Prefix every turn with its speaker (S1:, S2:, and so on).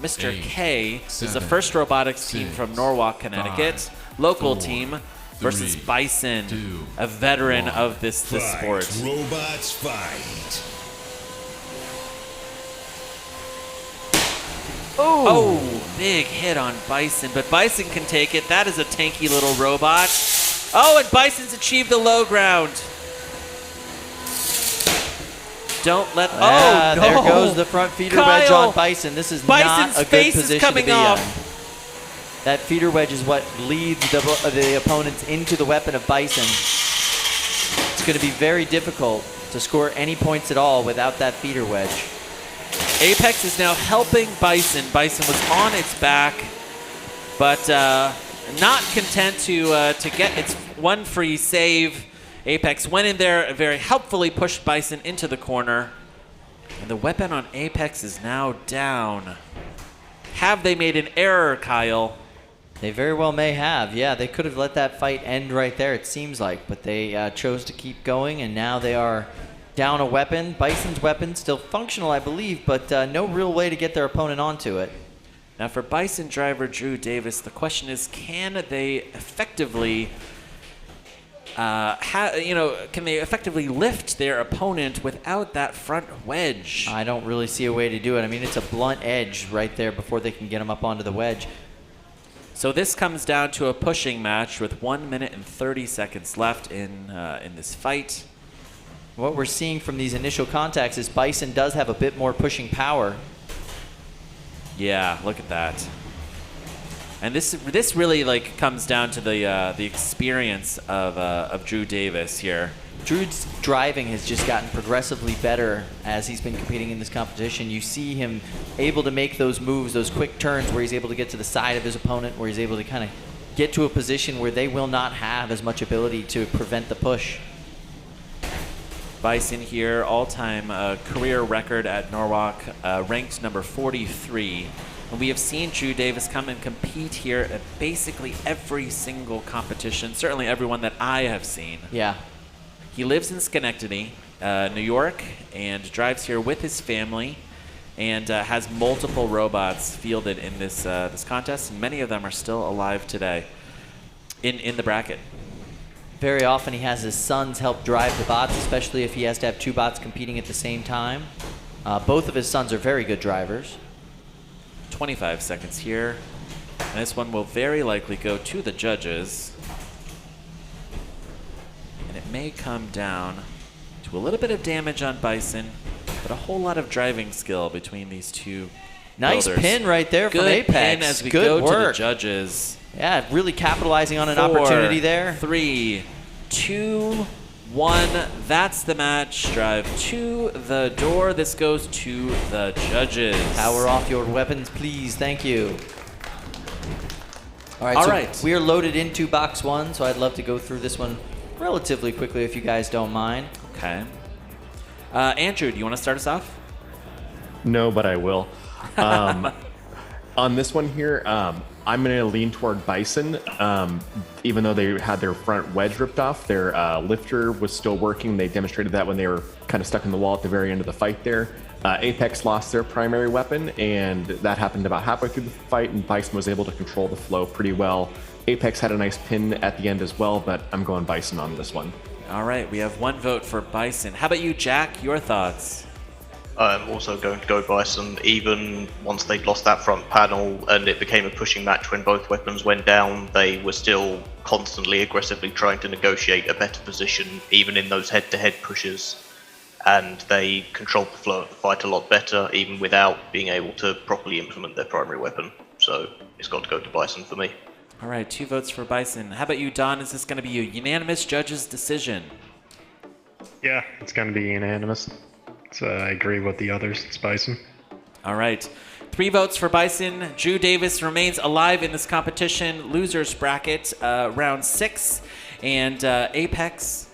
S1: Mr. K is the first robotics team from Norwalk, Connecticut. Local team versus Bison, a veteran of this sport.
S2: Robots fight.
S1: Oh, big hit on Bison, but Bison can take it. That is a tanky little robot. Oh, and Bison's achieved the low ground. Don't let. Oh, no.
S3: There goes the front feeder wedge on Bison. This is
S1: Bison's
S3: not a good
S1: face
S3: position
S1: is coming
S3: to be
S1: off.
S3: in. That feeder wedge is what leads the opponents into the weapon of Bison. It's going to be very difficult to score any points at all without that feeder wedge.
S1: Apex is now helping Bison. Bison was on its back, but not content to get its one free save. Apex went in there, very helpfully pushed Bison into the corner. And the weapon on Apex is now down. Have they made an error, Kyle?
S3: They very well may have. Yeah, they could have let that fight end right there, it seems like. But they chose to keep going, and now they are down a weapon. Bison's weapon still functional, I believe, but no real way to get their opponent onto it.
S1: Now for Bison driver Drew Davis, the question is, can they effectively can they effectively lift their opponent without that front wedge?
S3: I don't really see a way to do it. I mean, it's a blunt edge right there before they can get him up onto the wedge.
S1: So this comes down to a pushing match with 1 minute and 30 seconds left in this fight.
S3: What we're seeing from these initial contacts is Bison does have a bit more pushing power.
S1: Yeah, look at that. And this really comes down to the experience of Drew Davis here.
S3: Drew's driving has just gotten progressively better as he's been competing in this competition. You see him able to make those moves, those quick turns where he's able to get to the side of his opponent, where he's able to kind of get to a position where they will not have as much ability to prevent the push.
S1: Bison here, all-time career record at Norwalk, ranked number 43. And we have seen Drew Davis come and compete here at basically every single competition, certainly everyone that I have seen.
S3: Yeah.
S1: He lives in Schenectady, New York, and drives here with his family, and has multiple robots fielded in this contest, and many of them are still alive today in the bracket.
S3: Very often he has his sons help drive the bots, especially if he has to have two bots competing at the same time. Both of his sons are very good drivers.
S1: 25 seconds here. And this one will very likely go to the judges. And it may come down to a little bit of damage on Bison, but a whole lot of driving skill between these two
S3: Nice
S1: builders.
S3: pin right there from Apex.
S1: Good pin as we
S3: Good
S1: go
S3: work.
S1: to the judges.
S3: Yeah, really capitalizing on an
S1: 4,
S3: opportunity there.
S1: 3, 2, 1. That's the match. Drive to the door. This goes to the judges.
S3: Power off your weapons, please. Thank you. All right, so we're loaded into box one, so I'd love to go through this one relatively quickly if you guys don't mind.
S1: Okay. Andrew, do you want to start us off?
S4: No, but I will. On this one here, I'm going to lean toward Bison. Even though they had their front wedge ripped off, their lifter was still working. They demonstrated that when they were kind of stuck in the wall at the very end of the fight there. Apex lost their primary weapon, and that happened about halfway through the fight, and Bison was able to control the flow pretty well. Apex had a nice pin at the end as well, but I'm going Bison on this one.
S1: All right, we have one vote for Bison. How about you, Jack? Your thoughts?
S5: I'm also going to go Bison. Even once they'd lost that front panel and it became a pushing match when both weapons went down, they were still constantly aggressively trying to negotiate a better position, even in those head-to-head pushes. And they controlled the flow of the fight a lot better, even without being able to properly implement their primary weapon. So it's got to go to Bison for me.
S1: All right, 2 votes for Bison. How about you, Don? Is this going to be a unanimous judge's decision?
S6: Yeah, it's going to be unanimous. So I agree with the others. It's Bison.
S1: All right. 3 votes for Bison. Drew Davis remains alive in this competition. Losers bracket, round 6. And Apex